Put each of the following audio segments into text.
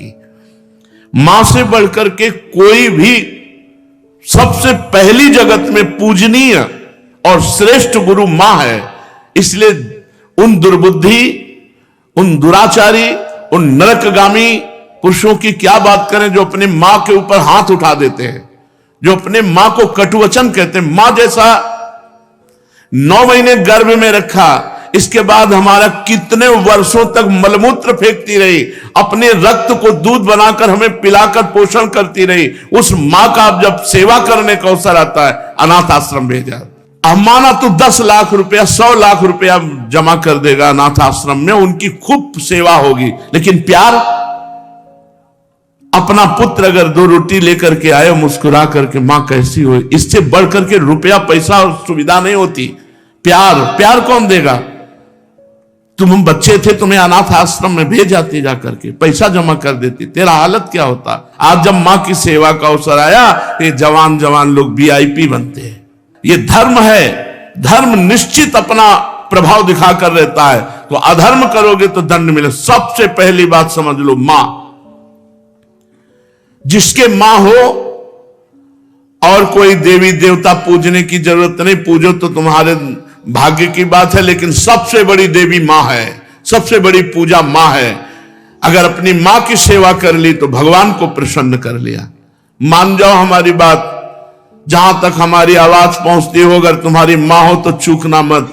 की। मां से बढ़कर के कोई भी सबसे पहली जगत में पूजनीय और श्रेष्ठ गुरु मां है। इसलिए उन दुर्बुद्धि, उन दुराचारी, उन नरकगामी पुरुषों की क्या बात करें जो अपने मां के ऊपर हाथ उठा देते हैं, जो अपने मां को कटुवचन कहते हैं। मां जैसा 9 महीने गर्भ में रखा, इसके बाद हमारा कितने वर्षों तक मलमूत्र फेंकती रही, अपने रक्त को दूध बनाकर हमें पिलाकर पोषण करती रही, उस मां का अब जब सेवा करने का अवसर आता है, अनाथ आश्रम भेजा। माना तो 10 लाख रुपया, 100 लाख रुपया जमा कर देगा अनाथ आश्रम में, उनकी खूब सेवा होगी, लेकिन प्यार, अपना पुत्र अगर 2 रोटी लेकर के आए मुस्कुरा करके, मां कैसी हो, इससे बढ़कर के रुपया पैसा और सुविधा नहीं होती। प्यार कौन देगा? तुम बच्चे थे, तुम्हें अनाथ आश्रम में भेज जाती, जाकर के पैसा जमा कर देती, तेरा हालत क्या होता। आज जब मां की सेवा का अवसर आया, ये जवान लोग VIP बनते हैं। ये धर्म है, धर्म निश्चित अपना प्रभाव दिखाकर रहता है। तो अधर्म करोगे तो दंड मिले। सबसे पहली बात समझ लो, मां, जिसके मां हो और कोई देवी देवता पूजने की जरूरत नहीं, पूजो तो तुम्हारे भाग्य की बात है, लेकिन सबसे बड़ी देवी मां है, सबसे बड़ी पूजा मां है। अगर अपनी मां की सेवा कर ली तो भगवान को प्रसन्न कर लिया। मान जाओ हमारी बात, जहां तक हमारी आवाज पहुंचती हो, अगर तुम्हारी मां हो तो चूकना मत।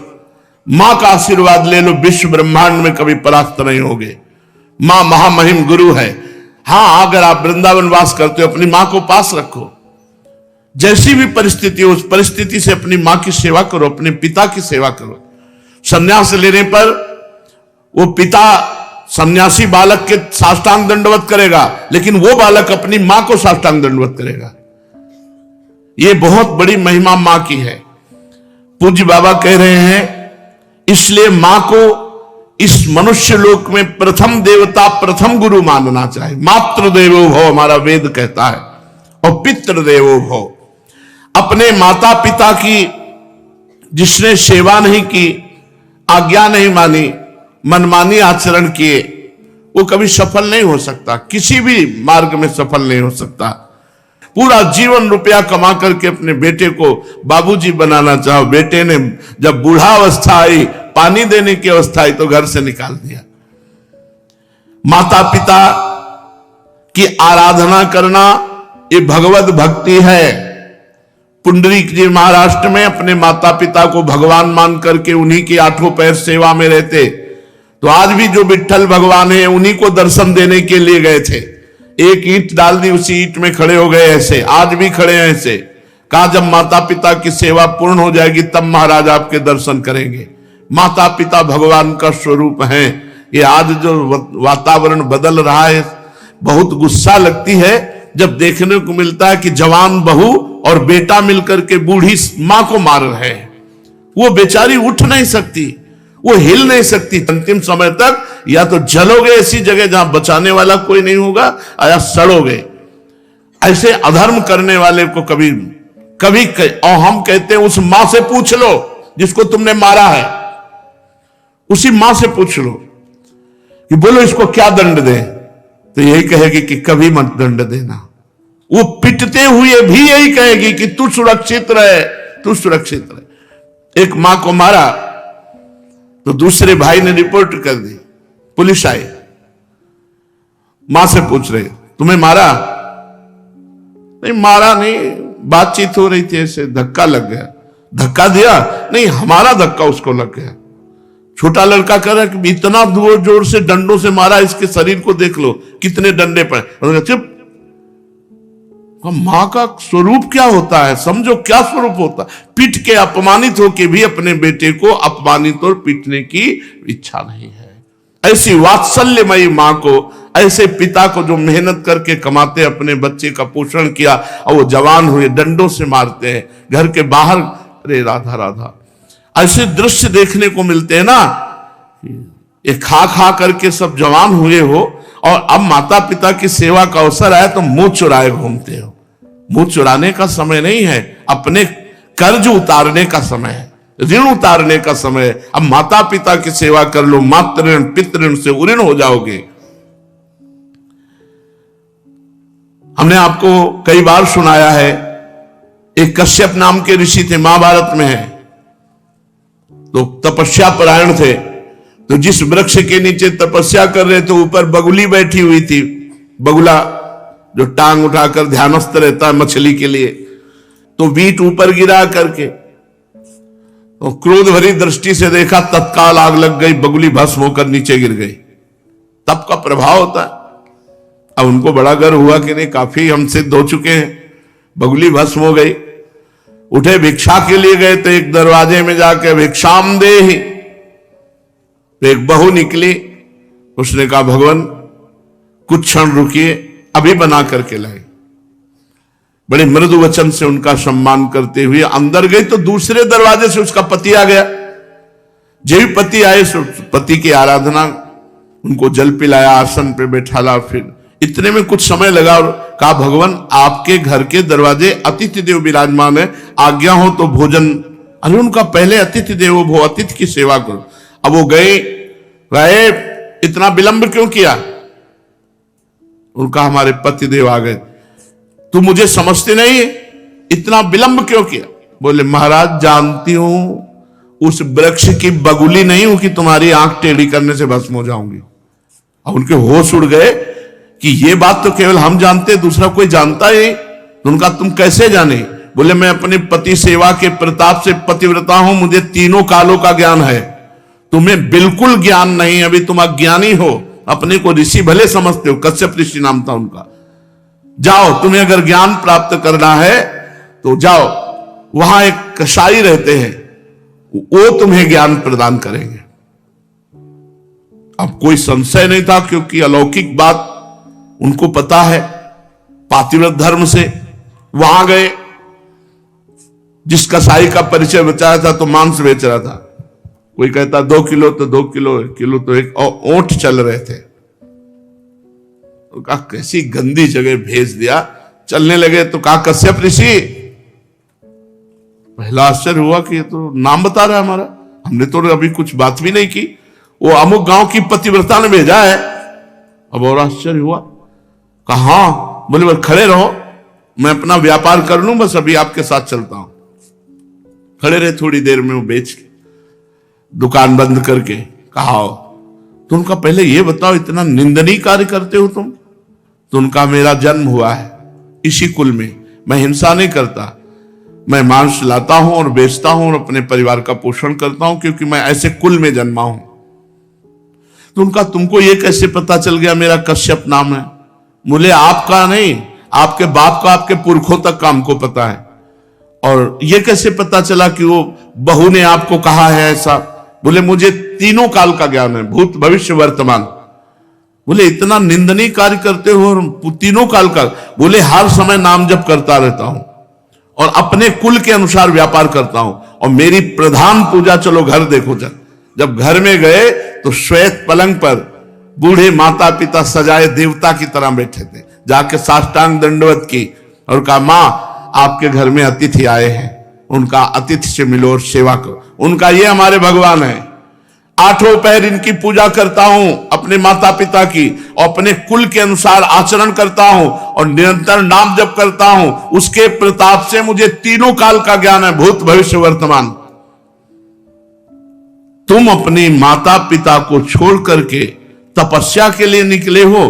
मां का आशीर्वाद ले लो, विश्व ब्रह्मांड में कभी परास्त नहीं होगे। मां महामहिम गुरु है। हां, अगर आप वृंदावन वास करते हो, अपनी मां को पास रखो। जैसी भी परिस्थिति हो, उस परिस्थिति से अपनी मां की सेवा करो, अपने पिता की सेवा करो। संन्यास लेने पर वो पिता सन्यासी बालक के साष्टांग दंडवत करेगा, लेकिन वो बालक अपनी मां को साष्टांग दंडवत करेगा। ये बहुत बड़ी महिमा मां की है। पूज्य बाबा कह रहे हैं, इसलिए मां को इस मनुष्य लोक में प्रथम देवता, प्रथम गुरु मानना चाहिए। मातृ देवो भव हमारा वेद कहता है, और पितृ देवो भव। अपने माता पिता की जिसने सेवा नहीं की, आज्ञा नहीं मानी, मनमानी आचरण किए, वो कभी सफल नहीं हो सकता, किसी भी मार्ग में सफल नहीं हो सकता। पूरा जीवन रुपया कमा करके अपने बेटे को बाबूजी बनाना चाहो, बेटे ने जब बूढ़ा अवस्था आई, पानी देने की अवस्था आई, तो घर से निकाल दिया। माता पिता की आराधना करना ये भगवत भक्ति है। पुंडरीक जी महाराष्ट्र में अपने माता पिता को भगवान मान करके उन्हीं की 8 पैर सेवा में रहते। तो आज भी जो विट्ठल भगवान है, उन्हीं को दर्शन देने के लिए गए थे। एक ईंट डाल दी, उसी ईंट में खड़े हो गए ऐसे, आज भी खड़े हैं ऐसे। कहा जब माता पिता की सेवा पूर्ण हो जाएगी तब महाराज आपके दर्शन करेंगे। माता पिता भगवान का स्वरूप है। ये आज जो वातावरण बदल रहा है, बहुत गुस्सा लगती है जब देखने को मिलता है कि जवान बहू और बेटा मिलकर के बूढ़ी मां को मार रहे हैं। वो बेचारी उठ नहीं सकती, वो हिल नहीं सकती। अंतिम समय तक या तो जलोगे ऐसी जगह जहां बचाने वाला कोई नहीं होगा, या सड़ोगे। ऐसे अधर्म करने वाले को कभी कभी और हम कहते हैं उस मां से पूछ लो जिसको तुमने मारा है, उसी मां से पूछ लो कि बोलो इसको क्या दंड दें, तो यही कहेगी कि कभी मत दंड देना। वो पिटते हुए भी यही कहेगी कि तू सुरक्षित रहे, तू सुरक्षित रहे। एक मां को मारा तो दूसरे भाई ने रिपोर्ट कर दी, पुलिस आई, मां से पूछ रहे तुम्हें मारा? नहीं मारा नहीं, बातचीत हो रही थी, ऐसे धक्का लग गया। धक्का दिया? नहीं, हमारा धक्का उसको लग गया। छोटा लड़का कह रहा है कि इतना जोर जोर से डंडों से मारा, इसके शरीर को देख लो कितने डंडे पड़े। चुप। मां का स्वरूप क्या होता है, समझो क्या स्वरूप होता है। पीट के अपमानित होके भी अपने बेटे को अपमानित और पीटने की इच्छा नहीं है। ऐसी वात्सल्यमयी मां को, ऐसे पिता को जो मेहनत करके कमाते अपने बच्चे का पोषण किया और वो जवान हुए डंडों से मारते हैं घर के बाहर। अरे राधा राधा, ऐसे दृश्य देखने को मिलते हैं ना। ये खा खा करके सब जवान हुए हो और अब माता पिता की सेवा का अवसर आया तो मुंह चुराए घूमते हो। मुंह चुराने का समय नहीं है, अपने कर्ज उतारने का समय है, ऋण उतारने का समय है। अब माता पिता की सेवा कर लो, मातृ ऋण पितृ ऋण से उऋण हो जाओगे। हमने आपको कई बार सुनाया है, एक कश्यप नाम के ऋषि थे, महाभारत में है, तो तपस्या परायण थे। तो जिस वृक्ष के नीचे तपस्या कर रहे थे, ऊपर बगुली बैठी हुई थी, बगुला जो टांग उठाकर ध्यानस्थ रहता है मछली के लिए, तो बीट ऊपर गिरा करके, तो क्रोध भरी दृष्टि से देखा, तत्काल आग लग गई, बगुली भस्म होकर नीचे गिर गई। तप का प्रभाव होता है। अब उनको बड़ा गर्व हुआ कि नहीं, काफी हम सिद्ध हो चुके हैं, बगुली भस्म हो गई। उठे भिक्षा के लिए गए, तो एक दरवाजे में जाके भिक्षाम देहि, तो एक बहू निकली। उसने कहा, भगवान कुछ क्षण रुकिए, अभी बना करके लाई। बड़े मृदु वचन से उनका सम्मान करते हुए अंदर गई, तो दूसरे दरवाजे से उसका पति आ गया। जब भी पति आए, पति की आराधना, उनको जल पिलाया, आसन पे बैठाला। फिर इतने में कुछ समय लगा और कहा, भगवान आपके घर के दरवाजे अतिथि देव विराजमान है, आज्ञा हो तो भोजन। अरे उनका पहले अतिथि देवो भव, अतिथि की सेवा करो। अब वो गए, इतना विलंब क्यों किया? उनका हमारे पति देव आ गए। तू मुझे समझते नहीं, इतना विलंब क्यों किया? बोले, महाराज जानती हूं उस वृक्ष की बगुली नहीं हूं कि तुम्हारी आंख टेढ़ी करने से भस्म हो जाऊंगी। अब उनके होश उड़ गए कि ये बात तो केवल हम जानते, दूसरा कोई जानता ही। उनका तुम कैसे जाने? बोले, मैं अपने पति सेवा के प्रताप से पतिव्रता हूं, मुझे तीनों कालों का ज्ञान है, तुम्हें बिल्कुल ज्ञान नहीं, अभी तुम अज्ञानी हो, अपने को ऋषि भले समझते हो। कश्यप ऋषि नाम था उनका। जाओ, तुम्हें अगर ज्ञान प्राप्त करना है तो जाओ, वहां एक कसाई रहते हैं, वो तुम्हें ज्ञान प्रदान करेंगे। अब कोई संशय नहीं था, क्योंकि अलौकिक बात उनको पता है पातिव्रत धर्म से। वहां गए, जिस कसाई का परिचय बचाया था तो मांस बेच रहा था। कोई कहता 2 किलो तो 2 किलो, किलो तो एक ओंठ चल रहे थे। तो कहा, कैसी गंदी जगह भेज दिया। चलने लगे तो कहा, कश्यप ऋषि। पहला आश्चर्य हुआ कि ये तो नाम बता रहा है हमारा, हमने तो अभी कुछ बात भी नहीं की, वो अमुक गांव की पतिव्रता ने भेजा है। अब और आश्चर्य हुआ। कहा, हाँ। बोले, बस खड़े रहो, मैं अपना व्यापार कर लूं, बस अभी आपके साथ चलता हूं। खड़े रहे, थोड़ी देर में वो बेच के दुकान बंद करके कहा, तो उनका पहले ये बताओ, इतना निंदनीय कार्य करते हो तुम? तो उनका, मेरा जन्म हुआ है इसी कुल में, मैं हिंसा नहीं करता, मैं मांस लाता हूं और बेचता हूं और अपने परिवार का पोषण करता हूं, क्योंकि मैं ऐसे कुल में जन्मा हूं। तो उनका, तुमको ये कैसे पता चल गया मेरा कश्यप नाम है? बोले, आपका नहीं, आपके बाप का, आपके पुरखों तक का हमको पता है। और ये कैसे पता चला कि वो बहू ने आपको कहा है ऐसा? बोले, मुझे तीनों काल का ज्ञान है, भूत भविष्य वर्तमान। बोले, इतना निंदनीय कार्य करते हो और तीनों काल का? बोले, हर समय नाम जप करता रहता हूं और अपने कुल के अनुसार व्यापार करता हूं, और मेरी प्रधान पूजा, चलो घर देखो। जब घर में गए तो श्वेत पलंग पर बूढ़े माता पिता सजाए देवता की तरह बैठे थे। जाके साष्टांग दंडवत की और कहा, मां आपके घर में अतिथि आए हैं, उनका अतिथि से मिलो और सेवा करो। उनका, ये हमारे भगवान है, 8 पहर इनकी पूजा करता हूं, अपने माता पिता की, और अपने कुल के अनुसार आचरण करता हूं और निरंतर नाम जप करता हूं। उसके प्रताप से मुझे तीनों काल का ज्ञान है, भूत भविष्य वर्तमान। तुम अपने माता पिता को छोड़ करके तपस्या के लिए निकले हो,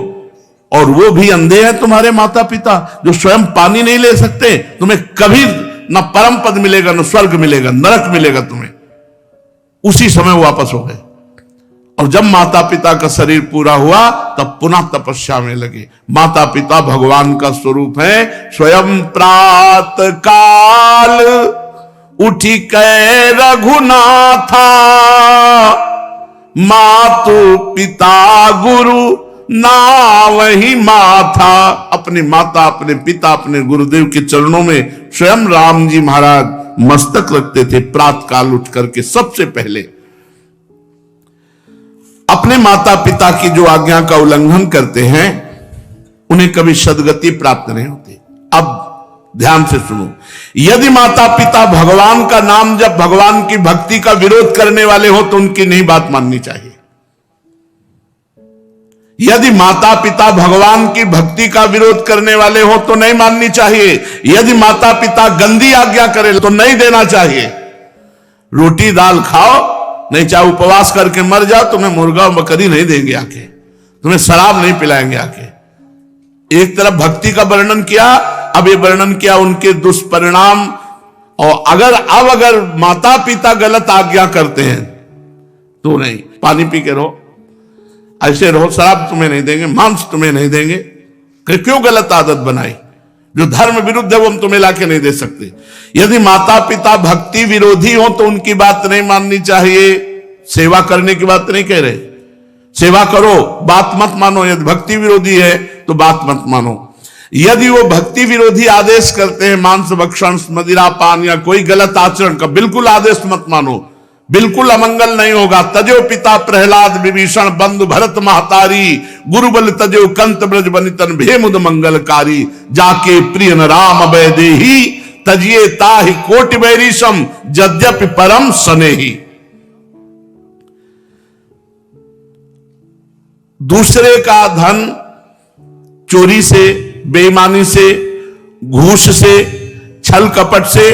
और वो भी अंधे हैं तुम्हारे माता पिता, जो स्वयं पानी नहीं ले सकते। तुम्हें कभी न परम पद मिलेगा, न स्वर्ग मिलेगा, नरक मिलेगा तुम्हें। उसी समय वापस हो गए, और जब माता पिता का शरीर पूरा हुआ तब पुनः तपस्या में लगे। माता पिता भगवान का स्वरूप है। स्वयं प्रात काल उठी कै रघुनाथा, मातु पिता गुरु ना वही माथा। अपने माता, अपने पिता, अपने गुरुदेव के चरणों में स्वयं राम जी महाराज मस्तक रखते थे। प्रात काल उठ करके सबसे पहले अपने माता पिता की जो आज्ञा का उल्लंघन करते हैं, उन्हें कभी सद्गति प्राप्त नहीं होती। अब ध्यान से सुनो, यदि माता पिता भगवान का नाम जब भगवान की भक्ति का विरोध करने वाले हो तो उनकी नहीं बात माननी चाहिए। यदि माता पिता भगवान की भक्ति का विरोध करने वाले हो तो नहीं माननी चाहिए। यदि माता पिता गंदी आज्ञा करे तो नहीं देना चाहिए। रोटी दाल खाओ, नहीं चाहे उपवास करके मर जाओ, तुम्हें मुर्गा और बकरी नहीं देंगे आके, तुम्हें शराब नहीं पिलाएंगे आके। एक तरफ भक्ति का वर्णन किया, अब ये वर्णन किया उनके दुष्परिणाम। और अगर माता पिता गलत आज्ञा करते हैं तो नहीं, पानी पी के रहो, ऐसे रहो, शराब तुम्हें नहीं देंगे, मांस तुम्हें नहीं देंगे। क्यों गलत आदत बनाई? जो धर्म विरुद्ध है वो हम तुम्हें लाके नहीं दे सकते। यदि माता पिता भक्ति विरोधी हो तो उनकी बात नहीं माननी चाहिए। सेवा करने की बात नहीं कह रहे, सेवा करो, बात मत मानो। यदि भक्ति विरोधी है तो बात मत मानो। यदि वो भक्ति विरोधी आदेश करते हैं, मांस भक्षण, मदिरा पान या कोई गलत आचरण का, बिल्कुल आदेश मत मानो, बिल्कुल अमंगल नहीं होगा। तजो पिता प्रहलाद विभीषण बंधु भरत महतारी, गुरु बल तजो कंत ब्रज बनितन भेमुद मंगलकारी, जाके प्रिय न राम अभय देही, तजिए ताहि कोटि बैरीशम यद्यपि परम स्नेही। दूसरे का धन चोरी से, बेईमानी से, घूस से, छल कपट से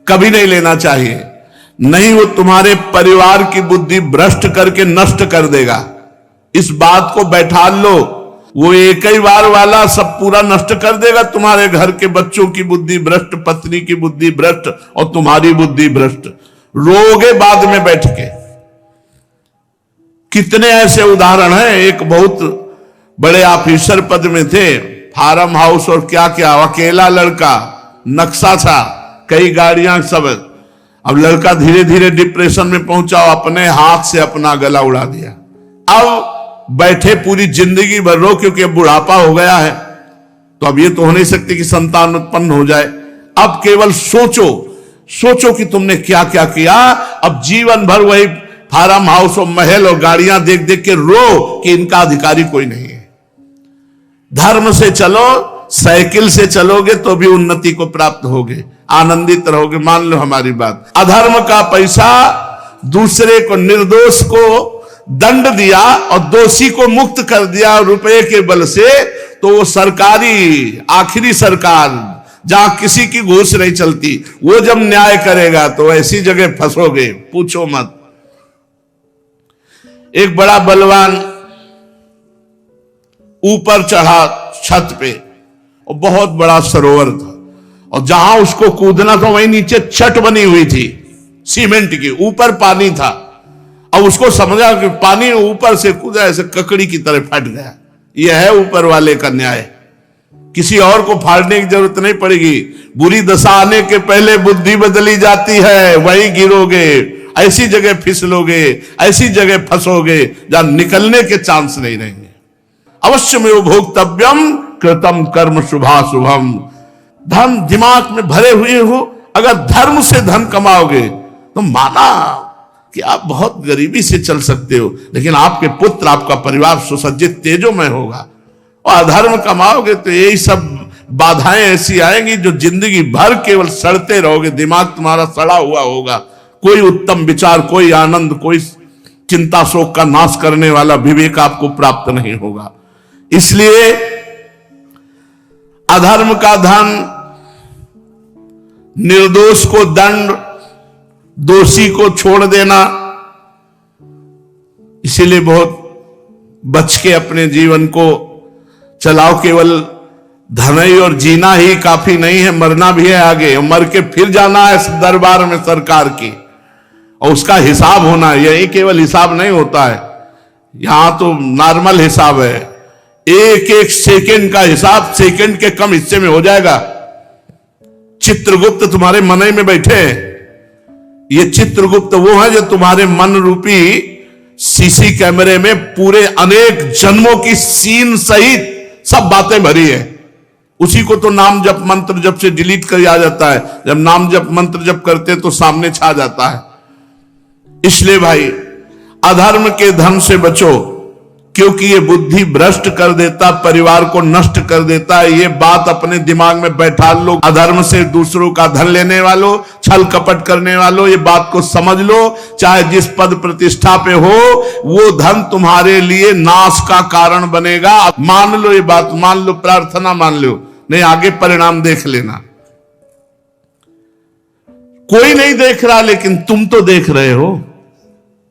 कभी नहीं लेना चाहिए। नहीं, वो तुम्हारे परिवार की बुद्धि भ्रष्ट करके नष्ट कर देगा। इस बात को बैठा लो, वो एक ही बार वाला सब पूरा नष्ट कर देगा। तुम्हारे घर के बच्चों की बुद्धि भ्रष्ट, पत्नी की बुद्धि भ्रष्ट और तुम्हारी बुद्धि भ्रष्ट, रोगे बाद में बैठ के। कितने ऐसे उदाहरण हैं। एक बहुत बड़े ऑफिसर पद में थे, फार्म हाउस और क्या क्या, अकेला लड़का, नक्शा था, कई गाड़ियां सब। अब लड़का धीरे धीरे डिप्रेशन में पहुंचा, अपने हाथ से अपना गला उड़ा दिया। अब बैठे पूरी जिंदगी भर रो, क्योंकि अब बुढ़ापा हो गया है, तो अब ये तो हो नहीं सकती कि संतान उत्पन्न हो जाए। अब केवल सोचो कि तुमने क्या क्या किया। अब जीवन भर वही फार्म हाउस और महल और गाड़ियां देख देख के रो कि इनका अधिकारी कोई नहीं है। धर्म से चलो, साइकिल से चलोगे तो भी उन्नति को प्राप्त होगे, आनंदित रहोगे। मान लो हमारी बात। अधर्म का पैसा दूसरे को, निर्दोष को दंड दिया और दोषी को मुक्त कर दिया रुपए के बल से, तो वो सरकारी, आखिरी सरकार जहां किसी की घूस नहीं चलती, वो जब न्याय करेगा तो ऐसी जगह फंसोगे, पूछो मत। एक बड़ा बलवान ऊपर चढ़ा छत पे, और बहुत बड़ा सरोवर था, और जहां उसको कूदना था वहीं नीचे छत बनी हुई थी सीमेंट की, ऊपर पानी था। और उसको समझा कि पानी ऊपर से कूदा, ऐसे ककड़ी की तरह फट गया। यह है ऊपर वाले का न्याय। किसी और को फाड़ने की जरूरत नहीं पड़ेगी। बुरी दशा आने के पहले बुद्धि बदली जाती है, वहीं गिरोगे, ऐसी जगह फिसलोगे, ऐसी जगह फंसोगे जहां निकलने के चांस नहीं रहेंगे। अवश्य में भोक्तव्यम कृतम कर्म शुभाशुभम। धन दिमाग में भरे हुए हो, अगर धर्म से धन कमाओगे तो माना कि आप बहुत गरीबी से चल सकते हो, लेकिन आपके पुत्र, आपका परिवार सुसज्जित तेजोमय होगा। और अधर्म कमाओगे तो यही सब बाधाएं ऐसी आएंगी जो जिंदगी भर केवल सड़ते रहोगे। दिमाग तुम्हारा सड़ा हुआ होगा, कोई उत्तम विचार, कोई आनंद, कोई चिंता शोक का नाश करने वाला विवेक आपको प्राप्त नहीं होगा। इसलिए अधर्म का धन, निर्दोष को दंड, दोषी को छोड़ देना, इसीलिए बहुत बच के अपने जीवन को चलाओ। केवल धन ही और जीना ही काफी नहीं है, मरना भी है आगे, मर के फिर जाना है दरबार में सरकार की, और उसका हिसाब होना है। यही केवल हिसाब नहीं होता है, यहां तो नॉर्मल हिसाब है। एक एक सेकंड का हिसाब सेकंड के कम हिस्से में हो जाएगा। चित्रगुप्त तुम्हारे मन में बैठे हैं। ये चित्रगुप्त वो है जो तुम्हारे मन रूपी सीसी कैमरे में पूरे अनेक जन्मों की सीन सहित सब बातें भरी है। उसी को तो नाम जप मंत्र जप से डिलीट कर आ जाता है। जब नाम जप मंत्र जप करते तो सामने छा जाता है। इसलिए भाई, अधर्म के धन से बचो, क्योंकि ये बुद्धि भ्रष्ट कर देता, परिवार को नष्ट कर देता है। ये बात अपने दिमाग में बैठा लो, अधर्म से दूसरों का धन लेने वालों, छल कपट करने वालों, ये बात को समझ लो। चाहे जिस पद प्रतिष्ठा पे हो, वो धन तुम्हारे लिए नाश का कारण बनेगा। मान लो ये बात, मान लो, प्रार्थना मान लो, नहीं आगे परिणाम देख लेना। कोई नहीं देख रहा, लेकिन तुम तो देख रहे हो,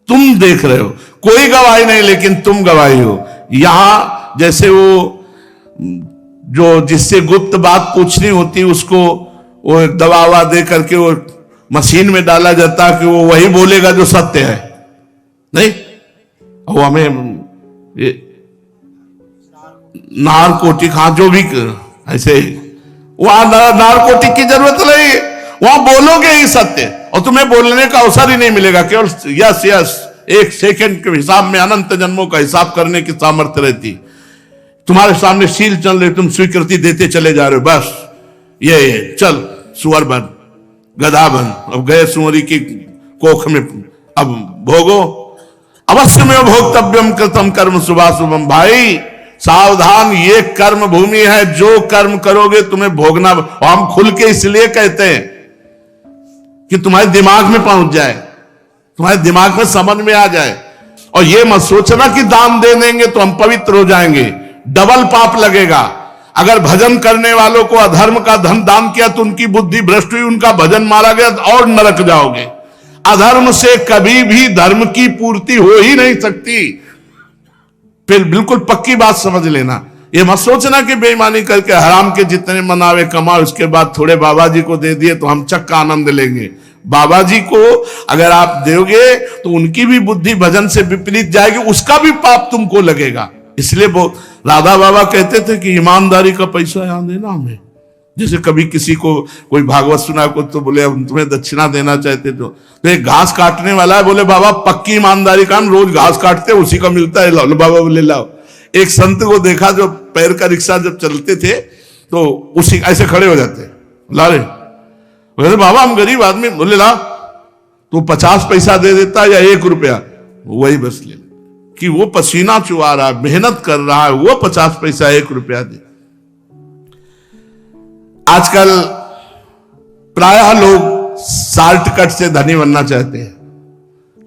तुम देख रहे हो। कोई गवाही नहीं, लेकिन तुम गवाही हो। यहां जैसे वो जो जिससे गुप्त बात पूछनी होती, उसको वो दवा दे करके वो मशीन में डाला जाता कि वो वही बोलेगा जो सत्य है। नहीं, वो हमें नारकोटिक, हाँ जो भी ऐसे, वहां नारकोटिक की जरूरत नहीं है। वहां बोलोगे ही सत्य, और तुम्हें बोलने का अवसर ही नहीं मिलेगा। केवल यस यस, एक सेकंड के हिसाब में अनंत जन्मों का हिसाब करने की सामर्थ्य रहती। तुम्हारे सामने शील चल रहे, तुम स्वीकृति देते चले जा रहे हो। बस ये चल सुअर बन, गधा बन, अब गए सुअरी की कोख में, अब भोगो। अवश्य में भोक्तव्यम कृतम कर्म शुभाशुभम। भाई सावधान, ये कर्म भूमि है, जो कर्म करोगे तुम्हें भोगना। हम खुल के इसलिए कहते हैं कि तुम्हारे दिमाग में पहुंच जाए, तुम्हारे दिमाग में समझ में आ जाए। और ये मत सोचना कि दान दे देंगे तो हम पवित्र हो जाएंगे, डबल पाप लगेगा। अगर भजन करने वालों को अधर्म का धन दान किया तो उनकी बुद्धि भ्रष्ट हुई, उनका भजन मारा गया और नरक जाओगे। अधर्म से कभी भी धर्म की पूर्ति हो ही नहीं सकती। फिर बिल्कुल पक्की बात समझ लेना। ये मत सोचना कि बेईमानी करके हराम के जितने मनावे कमाओ, उसके बाद थोड़े बाबा जी को दे दिए तो हम चक्का आनंद लेंगे। बाबा जी को अगर आप दोगे तो उनकी भी बुद्धि भजन से विपरीत जाएगी, उसका भी पाप तुमको लगेगा। इसलिए राधा बाबा कहते थे कि ईमानदारी का पैसा यहां देना हमें। जैसे कभी किसी को कोई भागवत सुना को तो बोले हम तुम्हें दक्षिणा देना चाहते, तो एक घास काटने वाला है, बोले बाबा पक्की ईमानदारी का, हम रोज घास काटते उसी का मिलता है, लो बाबा बोले लाओ। एक संत को देखा जो पैर का रिक्शा जब चलते थे तो उसी ऐसे खड़े हो जाते, ला रे, बोले बाबा हम गरीब आदमी, बोले ला, तो 50 पैसा दे देता या 1 रुपया, वही बस ले, कि वो पसीना चुआ रहा है, मेहनत कर रहा है, वो 50 पैसा 1 रुपया दे। आजकल प्रायः लोग शॉर्टकट से धनी बनना चाहते हैं।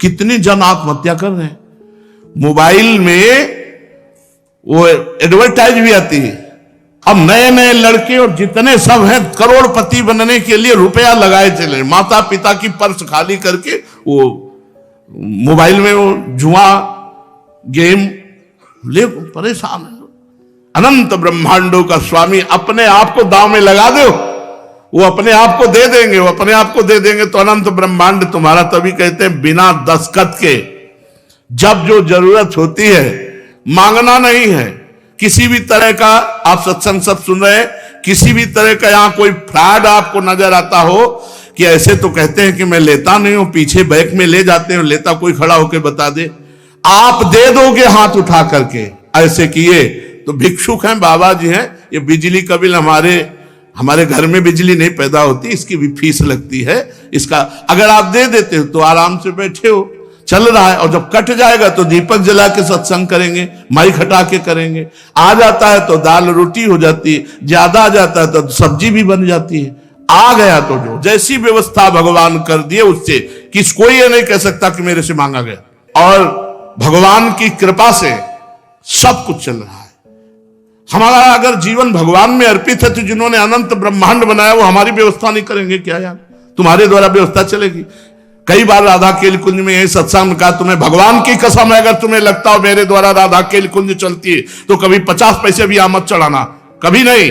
कितनी जन आत्महत्या कर रहे हैं। मोबाइल में वो एडवर्टाइज भी आती है, अब नए नए लड़के और जितने सब हैं करोड़पति बनने के लिए रुपया लगाए चले, माता पिता की पर्स खाली करके वो मोबाइल में वो जुआ गेम ले परेशान है। अनंत ब्रह्मांडों का स्वामी अपने आप को दांव में लगा दो, वो अपने आप को दे देंगे, वो अपने आप को दे देंगे तो अनंत ब्रह्मांड तुम्हारा। तभी कहते हैं बिना दस्तखत के जब जो जरूरत होती है, मांगना नहीं है। किसी भी तरह का आप सत्संग सब सुन रहे हैं, किसी भी तरह का यहां कोई फ्रॉड आपको नजर आता हो कि ऐसे तो कहते हैं कि मैं लेता नहीं हूं, पीछे बैग में ले जाते हैं, लेता कोई खड़ा होकर बता दे, आप दे दोगे हाथ उठा करके। ऐसे किए तो भिक्षुक हैं, बाबा जी हैं। ये बिजली का बिल हमारे घर में बिजली नहीं पैदा होती, इसकी भी फीस लगती है। इसका अगर आप दे देते हो तो आराम से बैठे हो, चल रहा है। और जब कट जाएगा तो दीपक जला के सत्संग करेंगे, माइक हटा के करेंगे। आ जाता है तो दाल रोटी हो जाती है, ज्यादा आ जाता है तो सब्जी भी बन जाती है। आ गया तो जो जैसी व्यवस्था भगवान कर दिए उससे कोई ये नहीं कह सकता कि मेरे से मांगा गया। और भगवान की कृपा से सब कुछ चल रहा है। हमारा अगर जीवन भगवान में अर्पित है तो जिन्होंने अनंत ब्रह्मांड बनाया वो हमारी व्यवस्था नहीं करेंगे क्या यार? तुम्हारे द्वारा व्यवस्था चलेगी। कई बार राधा केल कुंज में यही सत्संग का, तुम्हें भगवान की कसम है अगर तुम्हें लगता हो मेरे द्वारा राधा केल कुंज चलती है तो कभी 50 पैसे भी आमद चढ़ाना, कभी नहीं।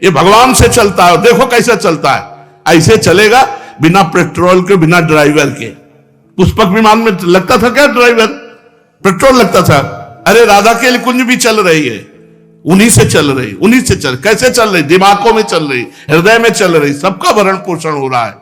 ये भगवान से चलता है, देखो कैसे चलता है। ऐसे चलेगा बिना पेट्रोल के, बिना ड्राइवर के। पुष्पक विमान में लगता था क्या ड्राइवर? पेट्रोल लगता था। अरे राधा केल कुंज भी चल रही है, उन्हीं से चल रही, उन्हीं से चल। कैसे चल रही? दिमागों में चल रही, हृदय में चल रही, सबका भरण पोषण हो रहा है।